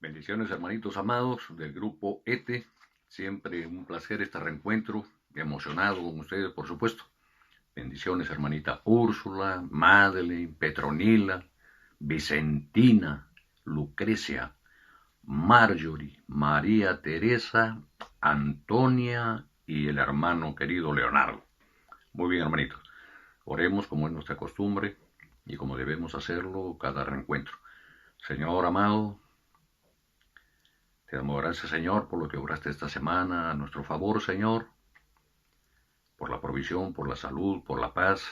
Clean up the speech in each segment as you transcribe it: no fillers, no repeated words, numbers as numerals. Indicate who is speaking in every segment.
Speaker 1: Bendiciones, hermanitos amados del grupo ETE. Siempre un placer este reencuentro, emocionado con ustedes, por supuesto. Bendiciones, hermanita Úrsula, Madeleine, Petronila, Vicentina, Lucrecia, Marjorie, María Teresa, Antonia y el hermano querido Leonardo. Muy bien, hermanitos. Oremos como es nuestra costumbre y como debemos hacerlo cada reencuentro. Señor amado, te damos gracias, Señor, por lo que obraste esta semana a nuestro favor, Señor, por la provisión, por la salud, por la paz,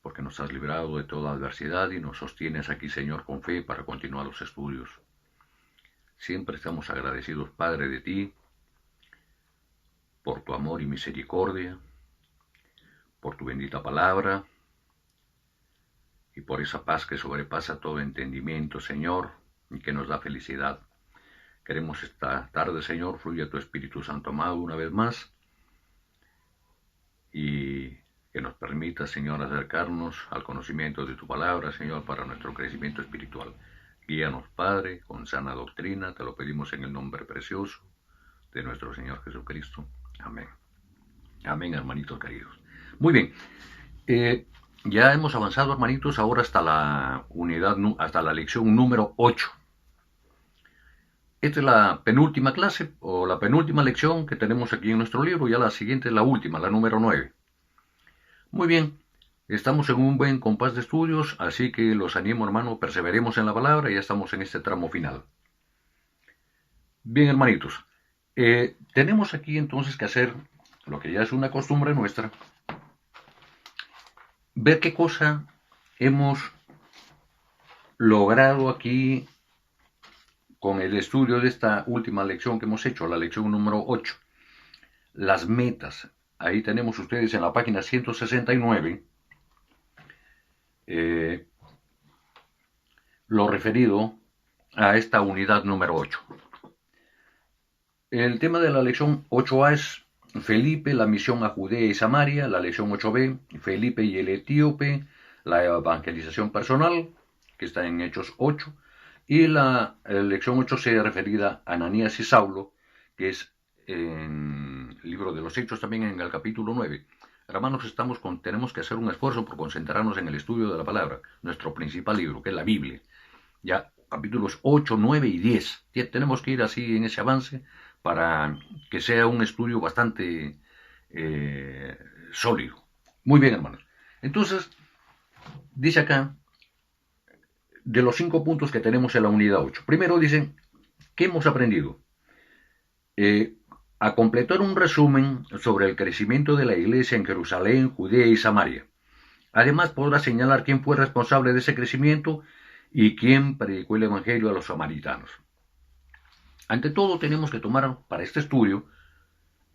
Speaker 1: porque nos has librado de toda adversidad y nos sostienes aquí, Señor, con fe para continuar los estudios. Siempre estamos agradecidos, Padre, de ti, por tu amor y misericordia, por tu bendita palabra y por esa paz que sobrepasa todo entendimiento, Señor, y que nos da felicidad. Queremos esta tarde, Señor, fluya tu Espíritu Santo amado una vez más y que nos permita, Señor, acercarnos al conocimiento de tu palabra, Señor, para nuestro crecimiento espiritual. Guíanos, Padre, con sana doctrina, te lo pedimos en el nombre precioso de nuestro Señor Jesucristo. Amén. Amén, hermanitos queridos. Muy bien, ya hemos avanzado, hermanitos, ahora hasta hasta la lección número 8. Esta es la penúltima clase o la penúltima lección que tenemos aquí en nuestro libro. Ya la siguiente es la última, la número 9. Muy bien, estamos en un buen compás de estudios, así que los animo, hermano, perseveremos en la palabra y ya estamos en este tramo final. Bien, hermanitos, tenemos aquí entonces que hacer lo que ya es una costumbre nuestra, ver qué cosa hemos logrado aquí con el estudio de esta última lección que hemos hecho, la lección número 8, las metas. Ahí tenemos ustedes en la página 169 lo referido a esta unidad número 8. El tema de la lección 8a es Felipe, la misión a Judea y Samaria. La lección 8b, Felipe y el etíope, la evangelización personal, que está en Hechos 8. Y la lección 8c referida a Ananías y Saulo, que es en el libro de los Hechos, también en el capítulo 9. Hermanos, tenemos que hacer un esfuerzo por concentrarnos en el estudio de la palabra, nuestro principal libro, que es la Biblia. Ya capítulos 8, 9 y 10. Tenemos que ir así en ese avance para que sea un estudio bastante sólido. Muy bien, hermanos. Entonces, dice acá, de los 5 puntos que tenemos en la unidad 8. Primero dice, ¿qué hemos aprendido? A completar un resumen sobre el crecimiento de la iglesia en Jerusalén, Judea y Samaria. Además, podrá señalar quién fue responsable de ese crecimiento y quién predicó el evangelio a los samaritanos. Ante todo, tenemos que tomar para este estudio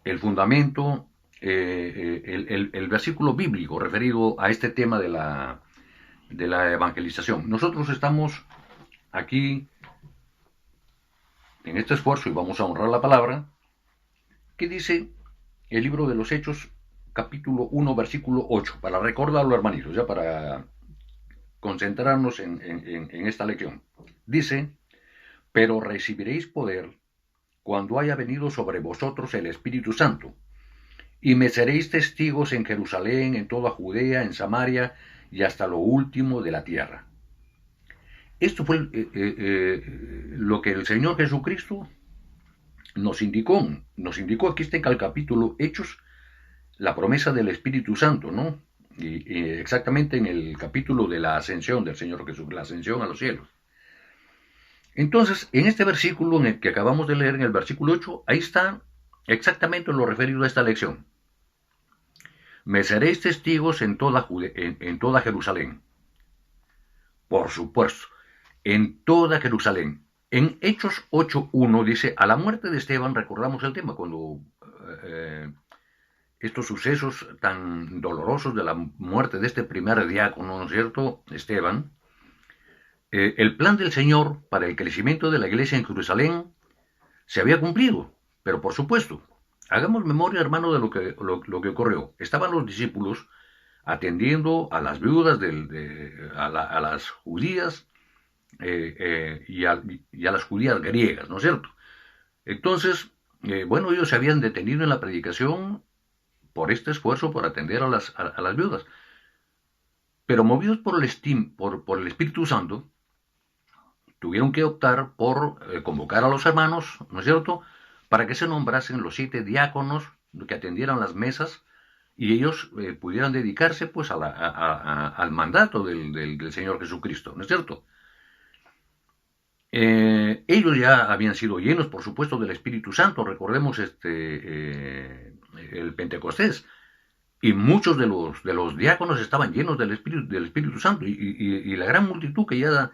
Speaker 1: el fundamento, el versículo bíblico referido a este tema de la evangelización. Nosotros estamos aquí en este esfuerzo y vamos a honrar la palabra, que dice el libro de los Hechos, capítulo 1, versículo 8, para recordarlo, hermanitos, ya para concentrarnos en esta lección. Dice, pero recibiréis poder cuando haya venido sobre vosotros el Espíritu Santo, y me seréis testigos en Jerusalén, en toda Judea, en Samaria, y hasta lo último de la tierra. Esto fue lo que el Señor Jesucristo nos indicó aquí está en el capítulo Hechos, la promesa del Espíritu Santo, ¿no? Y exactamente en el capítulo de la ascensión del Señor Jesús, la ascensión a los cielos. Entonces, en este versículo en el que acabamos de leer, en el versículo 8, ahí está exactamente lo referido a esta lección. Me seréis testigos en toda Jerusalén. Por supuesto, en toda Jerusalén. En Hechos 8.1 dice, a la muerte de Esteban, recordamos el tema, cuando estos sucesos tan dolorosos de la muerte de este primer diácono, ¿no es cierto?, Esteban, el plan del Señor para el crecimiento de la iglesia en Jerusalén se había cumplido, pero por supuesto, hagamos memoria, hermano, de lo que ocurrió. Estaban los discípulos atendiendo a las viudas, a las judías, y a las judías griegas, ¿no es cierto? Entonces, bueno, ellos se habían detenido en la predicación por este esfuerzo por atender a las viudas. Pero movidos por el Espíritu Santo, tuvieron que optar por convocar a los hermanos, ¿no es cierto?, para que se nombrasen los 7 diáconos que atendieran las mesas y ellos pudieran dedicarse pues al mandato del Señor Jesucristo, ¿no es cierto? Ellos ya habían sido llenos, por supuesto, del Espíritu Santo. Recordemos el Pentecostés. Y muchos de los diáconos estaban llenos del Espíritu Santo. Y la gran multitud que ya,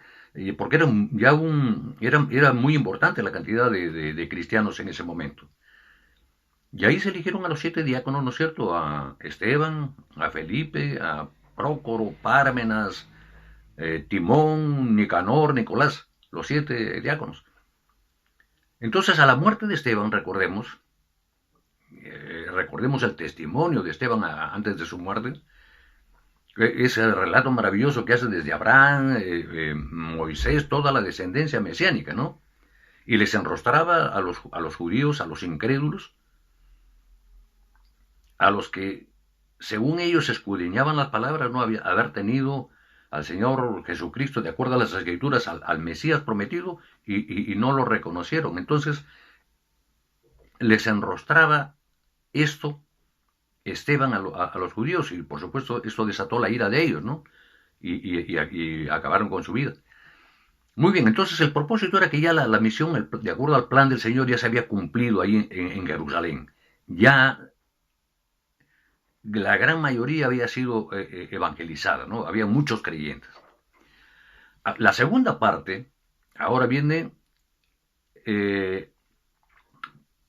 Speaker 1: porque era muy importante la cantidad de cristianos en ese momento. Y ahí se eligieron a los 7 diáconos, ¿no es cierto? A Esteban, a Felipe, a Prócoro, Pármenas, Timón, Nicanor, Nicolás, los 7 diáconos. Entonces, a la muerte de Esteban, recordemos el testimonio de Esteban antes de su muerte, ese relato maravilloso que hace desde Abraham, Moisés, toda la descendencia mesiánica, ¿no? Y les enrostraba a los judíos, a los incrédulos, a los que, según ellos escudriñaban las palabras, no haber tenido al Señor Jesucristo, de acuerdo a las Escrituras, al Mesías prometido, y no lo reconocieron. Entonces, les enrostraba esto Esteban a los judíos, y por supuesto esto desató la ira de ellos, ¿no? Y acabaron con su vida. Muy bien, entonces el propósito era que ya la misión, de acuerdo al plan del Señor, ya se había cumplido ahí en Jerusalén. Ya la gran mayoría había sido evangelizada, ¿no? Había muchos creyentes. La segunda parte, ahora viene, eh,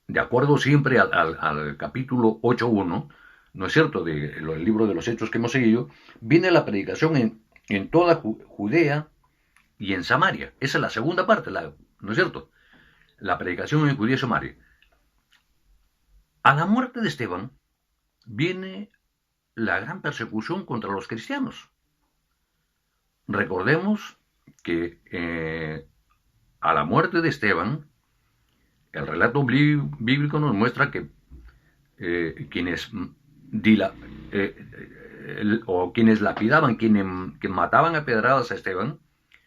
Speaker 1: de acuerdo siempre al capítulo 8.1, ¿no es cierto?, del libro de los Hechos que hemos seguido, viene la predicación en toda Judea y en Samaria. Esa es la segunda parte, ¿no es cierto? La predicación en Judea y Samaria. A la muerte de Esteban viene la gran persecución contra los cristianos. Recordemos que a la muerte de Esteban, el relato bíblico nos muestra que quienes quienes lapidaban, quienes mataban a pedradas a Esteban,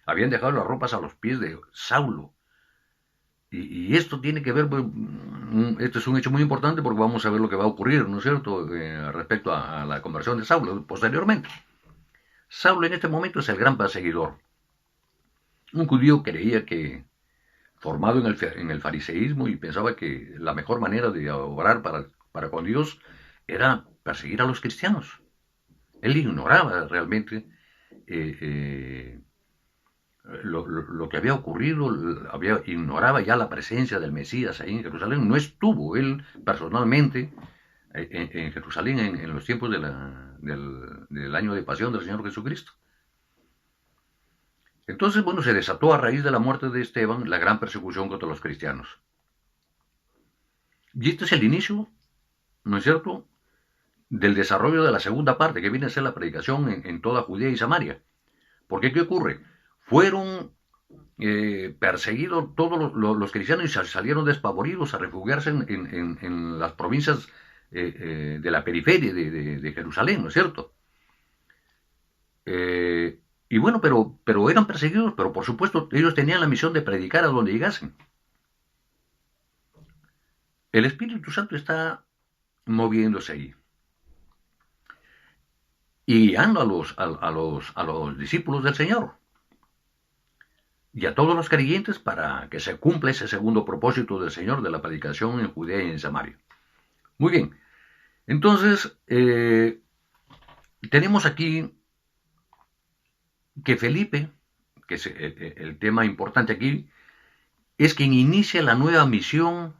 Speaker 1: habían dejado las ropas a los pies de Saulo. Y esto tiene que ver, esto es un hecho muy importante porque vamos a ver lo que va a ocurrir, ¿no es cierto?, respecto a la conversión de Saulo posteriormente. Saulo en este momento es el gran perseguidor. Un judío creía que, formado en el fariseísmo, y pensaba que la mejor manera de obrar para con Dios era perseguir a los cristianos. Él ignoraba realmente lo que había ocurrido, ignoraba ya la presencia del Mesías ahí en Jerusalén. No estuvo él personalmente en Jerusalén en los tiempos del año de pasión del Señor Jesucristo. Entonces, bueno, se desató a raíz de la muerte de Esteban la gran persecución contra los cristianos. Y este es el inicio, ¿no es cierto?, del desarrollo de la segunda parte, que viene a ser la predicación en toda Judea y Samaria. Porque, ¿qué ocurre? Fueron perseguidos todos los cristianos y salieron despavoridos a refugiarse en las provincias de la periferia de Jerusalén, ¿no es cierto? Y bueno, pero eran perseguidos, pero por supuesto ellos tenían la misión de predicar a donde llegasen. El Espíritu Santo está moviéndose ahí y guiando a los discípulos del Señor y a todos los creyentes para que se cumpla ese segundo propósito del Señor de la predicación en Judea y en Samaria. Muy bien, entonces tenemos aquí que Felipe, que es el tema importante aquí, es quien inicia la nueva misión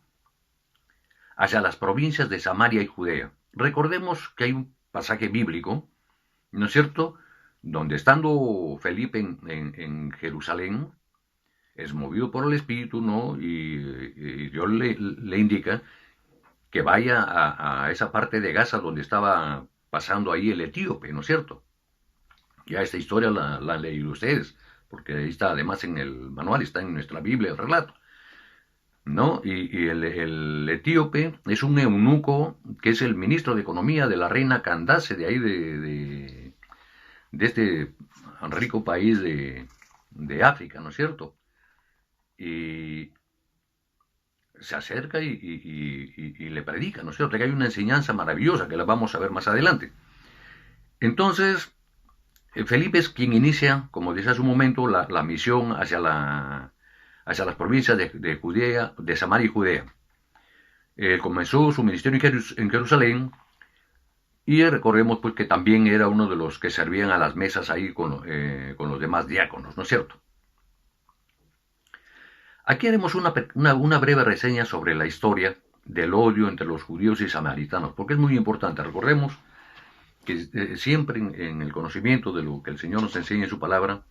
Speaker 1: hacia las provincias de Samaria y Judea. Recordemos que hay un pasaje bíblico, ¿no es cierto?, donde estando Felipe en Jerusalén, es movido por el Espíritu, ¿no?, y Dios le indica que vaya a esa parte de Gaza donde estaba pasando ahí el etíope, ¿no es cierto? Ya esta historia la han leído ustedes, porque ahí está, además en el manual, está en nuestra Biblia el relato, ¿no? Y el etíope es un eunuco que es el ministro de Economía de la reina Candace, de ahí de este rico país de África, ¿no es cierto? Y se acerca y le predica, ¿no es cierto? Que hay una enseñanza maravillosa que la vamos a ver más adelante. Entonces, Felipe es quien inicia, como dice hace un momento, la misión hacia las provincias de Judea, de Samaria y Judea. Comenzó su ministerio en Jerusalén y recordemos pues que también era uno de los que servían a las mesas ahí con los demás diáconos, ¿no es cierto? Aquí haremos una breve reseña sobre la historia del odio entre los judíos y samaritanos, porque es muy importante. Recordemos que siempre en el conocimiento de lo que el Señor nos enseña en su palabra,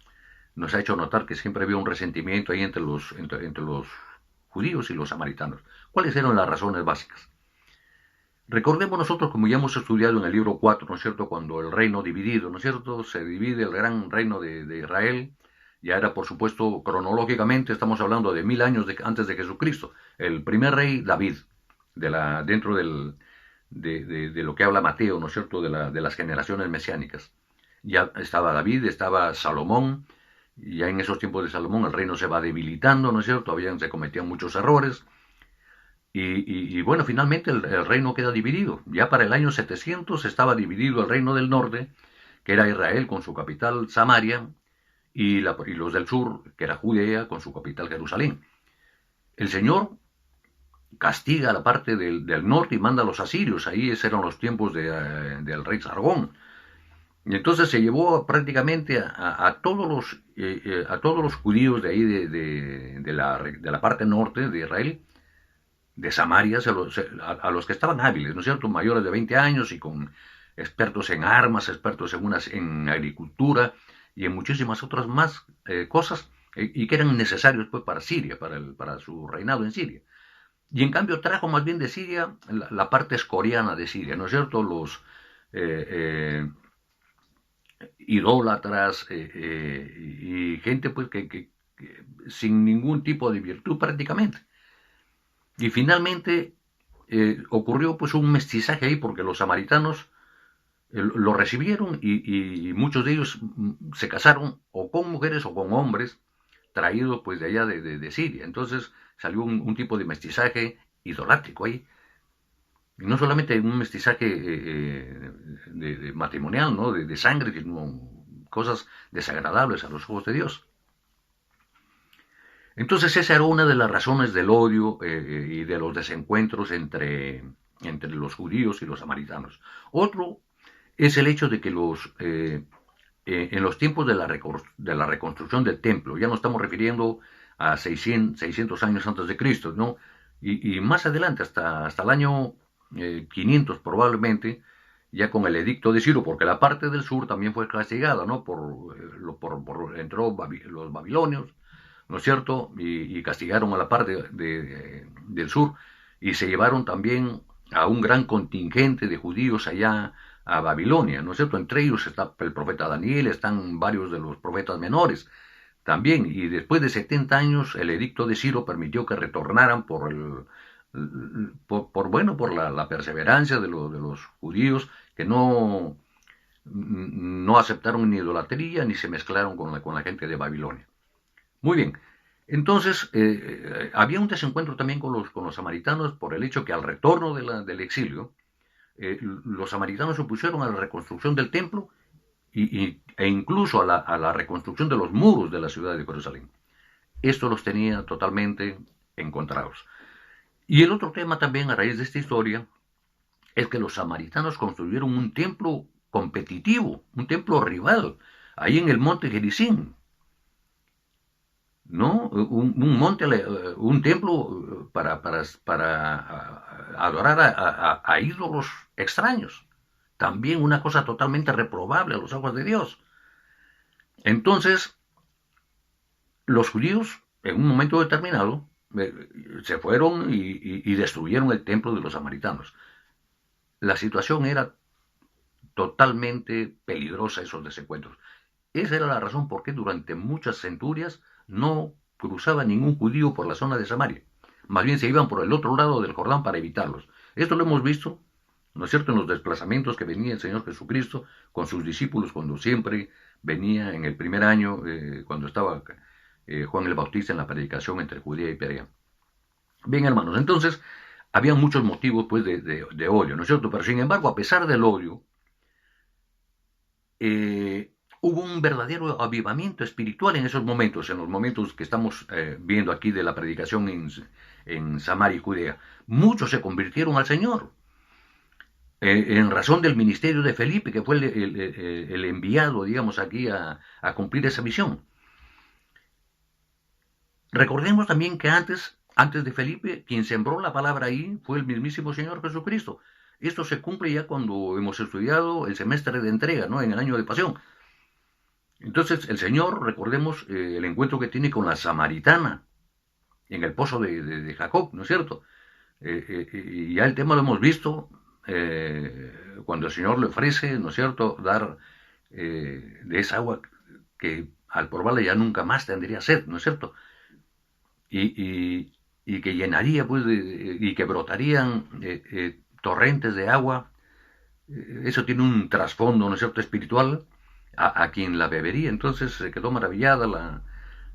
Speaker 1: nos ha hecho notar que siempre había un resentimiento ahí entre los judíos y los samaritanos. ¿Cuáles eran las razones básicas? Recordemos nosotros, como ya hemos estudiado en el libro 4, ¿no es cierto?, cuando el reino dividido, ¿no es cierto?, se divide el gran reino de Israel, ya era, por supuesto, cronológicamente, estamos hablando de 1000 años antes de Jesucristo, el primer rey David, dentro de lo que habla Mateo, ¿no es cierto?, de las generaciones mesiánicas. Ya estaba David, estaba Salomón, y ya en esos tiempos de Salomón el reino se va debilitando, ¿no es cierto?, se cometían muchos errores, y bueno, finalmente el reino queda dividido. Ya para el año 700 estaba dividido el reino del norte, que era Israel con su capital Samaria, y los del sur, que era Judea con su capital Jerusalén. El Señor castiga la parte del norte y manda a los asirios. Ahí eran los tiempos del rey Sargón. Y entonces se llevó prácticamente a todos los judíos de ahí de la parte norte de Israel, de Samaria, a los que estaban hábiles, ¿no es cierto?, mayores de 20 años y con expertos en armas, expertos en agricultura y en muchísimas otras más cosas, y que eran necesarios pues para Siria, para su reinado en Siria. Y en cambio trajo más bien de Siria la parte escoriana de Siria, ¿no es cierto?, los idólatras y gente pues que sin ningún tipo de virtud prácticamente. Y finalmente ocurrió pues un mestizaje ahí porque los samaritanos lo recibieron y muchos de ellos se casaron o con mujeres o con hombres traídos pues de allá de Siria. Entonces salió un tipo de mestizaje idolátrico ahí. Y no solamente un mestizaje de matrimonial, ¿no?, de sangre, sino cosas desagradables a los ojos de Dios. Entonces esa era una de las razones del odio y de los desencuentros entre los judíos y los samaritanos. Otro es el hecho de que en los tiempos de la reconstrucción del templo, ya nos estamos refiriendo a 600 años antes de Cristo, ¿no? Y más adelante, hasta el año 500 probablemente, ya con el edicto de Ciro, porque la parte del sur también fue castigada, ¿no?, entró los babilonios, ¿no es cierto?, y castigaron a la parte del sur, y se llevaron también a un gran contingente de judíos allá a Babilonia, ¿no es cierto? Entre ellos está el profeta Daniel, están varios de los profetas menores también, y después de 70 años el edicto de Ciro permitió que retornaran por la perseverancia de los judíos, que no aceptaron ni idolatría ni se mezclaron con la gente de Babilonia. Muy bien, entonces había un desencuentro también con los samaritanos por el hecho que al retorno del exilio, los samaritanos se opusieron a la reconstrucción del templo e incluso a la reconstrucción de los muros de la ciudad de Jerusalén. Esto los tenía totalmente encontrados. Y el otro tema también a raíz de esta historia es que los samaritanos construyeron un templo competitivo, un templo rival, ahí en el monte Gerizim, ¿no? Un templo para adorar a ídolos extraños. También una cosa totalmente reprobable a los ojos de Dios. Entonces, los judíos, en un momento determinado, se fueron y destruyeron el templo de los samaritanos. La situación era totalmente peligrosa, esos desencuentros. Esa era la razón por qué durante muchas centurias no cruzaba ningún judío por la zona de Samaria. Más bien se iban por el otro lado del Jordán para evitarlos. Esto lo hemos visto, ¿no es cierto?, en los desplazamientos que venía el Señor Jesucristo con sus discípulos cuando siempre venía en el primer año, cuando estaba Juan el Bautista en la predicación entre Judea y Perea. Bien, hermanos, entonces había muchos motivos pues de odio, ¿no es cierto? Pero sin embargo, a pesar del odio, hubo un verdadero avivamiento espiritual en esos momentos, en los momentos que estamos viendo aquí de la predicación en Samaria y Judea. Muchos se convirtieron al Señor, en razón del ministerio de Felipe, que fue el enviado, digamos, aquí a cumplir esa misión. Recordemos también que antes de Felipe, quien sembró la palabra ahí fue el mismísimo Señor Jesucristo. Esto se cumple ya cuando hemos estudiado el semestre de entrega, ¿no?, en el año de pasión. Entonces el Señor, recordemos el encuentro que tiene con la samaritana en el pozo de Jacob, ¿no es cierto? Y ya el tema lo hemos visto cuando el Señor le ofrece, ¿no es cierto?, dar de esa agua que al probarla ya nunca más tendría sed, ¿no es cierto? Y que llenaría, pues, y que brotarían torrentes de agua. Eso tiene un trasfondo, ¿no es cierto?, espiritual, a quien la bebería. Entonces se quedó maravillada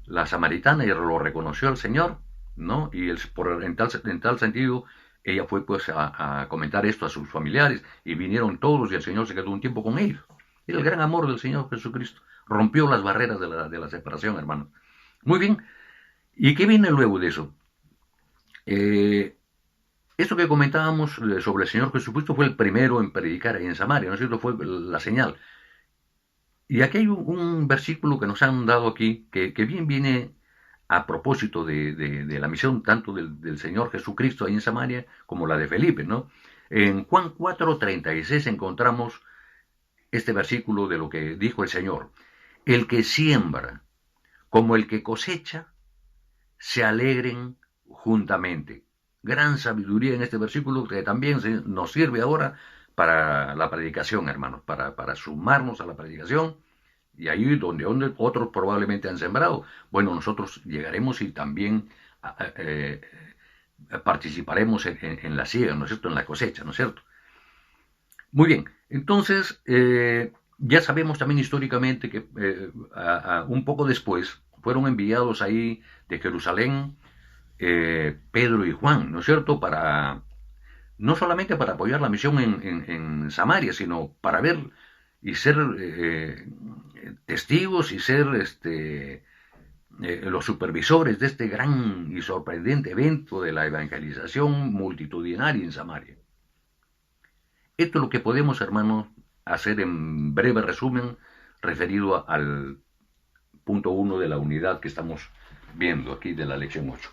Speaker 1: la samaritana y lo reconoció al Señor, ¿no? Y en tal sentido, ella fue pues a comentar esto a sus familiares y vinieron todos y el Señor se quedó un tiempo con ellos. Era el gran amor del Señor Jesucristo. Rompió las barreras de la separación, hermano. Muy bien. ¿Y qué viene luego de eso? Esto que comentábamos sobre el Señor Jesucristo fue el primero en predicar ahí en Samaria, ¿no es cierto? Fue la señal. Y aquí hay un versículo que nos han dado aquí, que bien viene a propósito de la misión tanto del Señor Jesucristo ahí en Samaria como la de Felipe, ¿no? En Juan 4:36 encontramos este versículo de lo que dijo el Señor. El que siembra como el que cosecha se alegren juntamente. Gran sabiduría en este versículo que también nos sirve ahora para la predicación, hermanos, para sumarnos a la predicación. Y ahí donde otros probablemente han sembrado, bueno, nosotros llegaremos y también participaremos en la siega, ¿no es cierto?, en la cosecha, ¿no es cierto? Muy bien, entonces ya sabemos también históricamente que un poco después fueron enviados ahí de Jerusalén Pedro y Juan, ¿no es cierto?, no solamente para apoyar la misión en Samaria, sino para ver y ser testigos y ser los supervisores de este gran y sorprendente evento de la evangelización multitudinaria en Samaria. Esto es lo que podemos, hermanos, hacer en breve resumen referido al punto 1 de la unidad que estamos viendo aquí de la lección 8.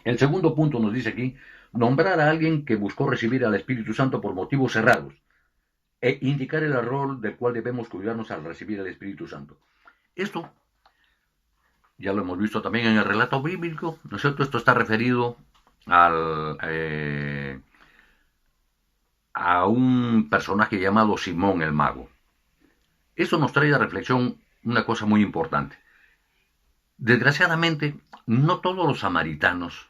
Speaker 1: El segundo punto nos dice aquí, nombrar a alguien que buscó recibir al Espíritu Santo por motivos cerrados e indicar el error del cual debemos cuidarnos al recibir al Espíritu Santo. Esto ya lo hemos visto también en el relato bíblico, ¿no es cierto? Esto está referido a un personaje llamado Simón el Mago. Esto nos trae a reflexión una cosa muy importante. Desgraciadamente, no todos los samaritanos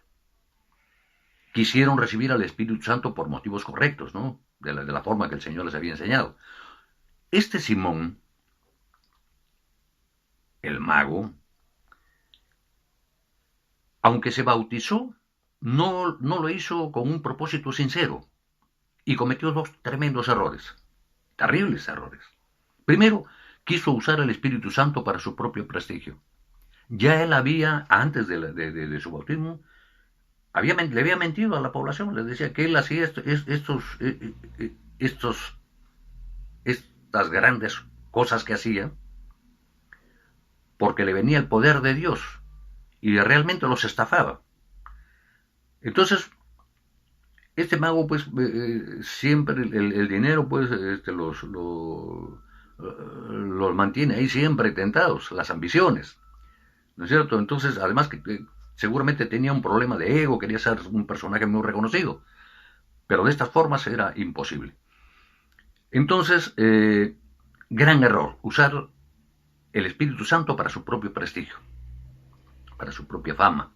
Speaker 1: quisieron recibir al Espíritu Santo por motivos correctos, ¿no?, de la forma que el Señor les había enseñado. Este Simón, el mago, aunque se bautizó, no lo hizo con un propósito sincero y cometió dos tremendos errores, terribles errores. Primero, quiso usar el Espíritu Santo para su propio prestigio. Ya él había, antes de su bautismo, le había mentido a la población, les decía que él hacía estas grandes cosas que hacía porque le venía el poder de Dios y realmente los estafaba. Entonces, este mago, pues, siempre el dinero, pues, los mantiene ahí siempre tentados, las ambiciones, ¿no es cierto? Entonces, además que seguramente tenía un problema de ego, quería ser un personaje muy reconocido, pero de estas formas era imposible. Entonces, gran error, usar el Espíritu Santo para su propio prestigio, para su propia fama.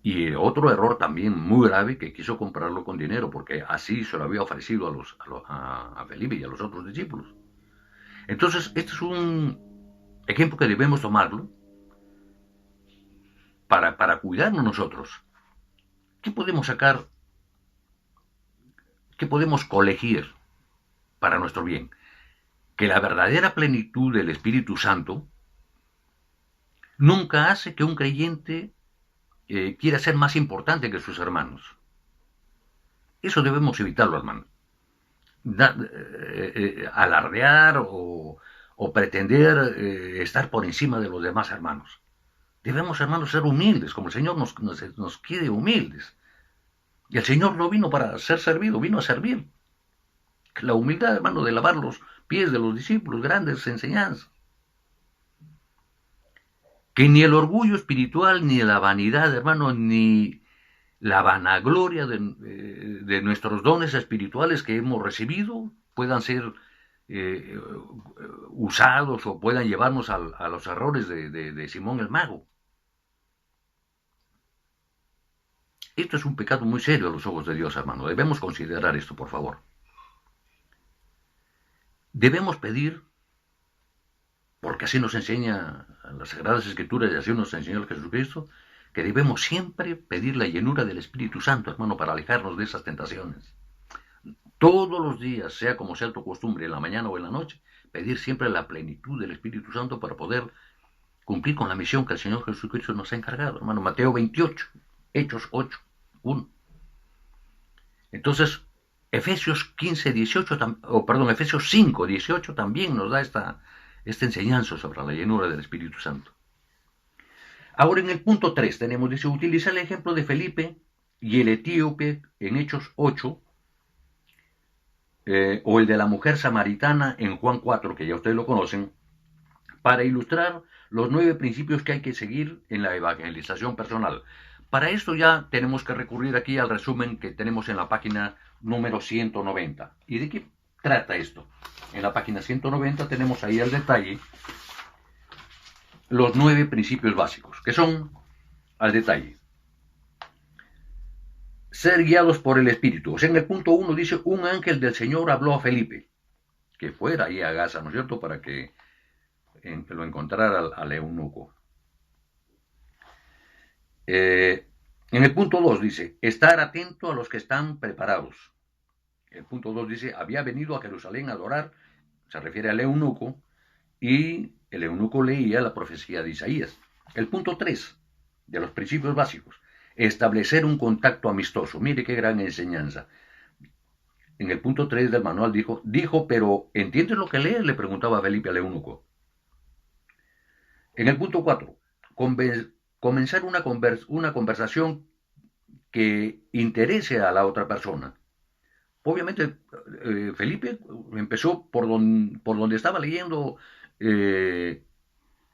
Speaker 1: Y otro error también muy grave, que quiso comprarlo con dinero, porque así se lo había ofrecido a Felipe y a los otros discípulos. Entonces, este es un ejemplo que debemos tomarlo para cuidarnos nosotros. ¿Qué podemos sacar? ¿Qué podemos colegir para nuestro bien? Que la verdadera plenitud del Espíritu Santo nunca hace que un creyente quiera ser más importante que sus hermanos. Eso debemos evitarlo, hermano. Alardear o pretender estar por encima de los demás hermanos. Debemos, hermanos, ser humildes, como el Señor nos quiere humildes. Y el Señor no vino para ser servido, vino a servir. La humildad, hermano, de lavar los pies de los discípulos, grandes enseñanzas. Que ni el orgullo espiritual, ni la vanidad, hermano, ni la vanagloria de nuestros dones espirituales que hemos recibido puedan ser usados o puedan llevarnos a los errores de Simón el Mago. Esto es un pecado muy serio a los ojos de Dios, hermano. Debemos considerar esto, por favor. Debemos pedir, porque así nos enseña las Sagradas Escrituras y así nos enseñó el Jesucristo, que debemos siempre pedir la llenura del Espíritu Santo, hermano, para alejarnos de esas tentaciones. Todos los días, sea como sea tu costumbre, en la mañana o en la noche, pedir siempre la plenitud del Espíritu Santo para poder cumplir con la misión que el Señor Jesucristo nos ha encargado, hermano. Mateo 28, Hechos 8, 1. Entonces, Efesios 15, 18, Efesios 5, 18 también nos da esta enseñanza sobre la llenura del Espíritu Santo. Ahora en el punto 3 tenemos, dice, utiliza el ejemplo de Felipe y el etíope en Hechos 8, o el de la mujer samaritana en Juan 4, que ya ustedes lo conocen, para ilustrar los 9 principios que hay que seguir en la evangelización personal. Para esto ya tenemos que recurrir aquí al resumen que tenemos en la página número 190. ¿Y de qué trata esto? En la página 190 tenemos ahí al detalle los 9 principios básicos, que son, al detalle, ser guiados por el Espíritu. O sea, en el punto 1 dice, un ángel del Señor habló a Felipe, que fuera ahí a Gaza, ¿no es cierto?, para que lo encontrara al eunuco. En el punto 2 dice, estar atento a los que están preparados. El punto 2 dice, había venido a Jerusalén a adorar, se refiere al eunuco, y el eunuco leía la profecía de Isaías. El punto 3 de los principios básicos, establecer un contacto amistoso. Mire qué gran enseñanza. En el punto 3 del manual dijo, pero ¿entiendes lo que lees?, le preguntaba Felipe al eunuco. En el punto 4, comenzar una conversación que interese a la otra persona. Obviamente, Felipe empezó por donde estaba leyendo el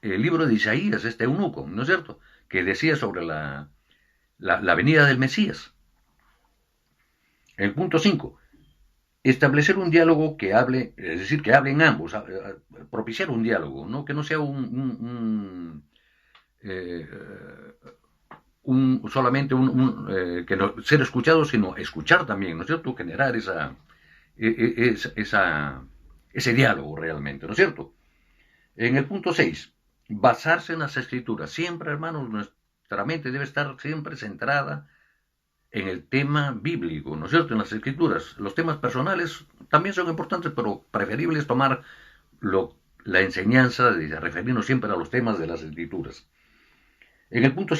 Speaker 1: libro de Isaías, este eunuco, ¿no es cierto?, que decía sobre la venida del Mesías. En el punto 5, establecer un diálogo que hable, es decir, que hablen ambos, propiciar un diálogo, ¿no?, que no sea solamente que no ser escuchado, sino escuchar también, ¿no es cierto?, generar ese diálogo realmente, ¿no es cierto? En el punto 6, basarse en las Escrituras. Siempre, hermanos, nuestra mente debe estar siempre centrada en el tema bíblico, ¿no es cierto?, en las Escrituras. Los temas personales también son importantes, pero preferible es tomar la enseñanza de referirnos siempre a los temas de las Escrituras. En el punto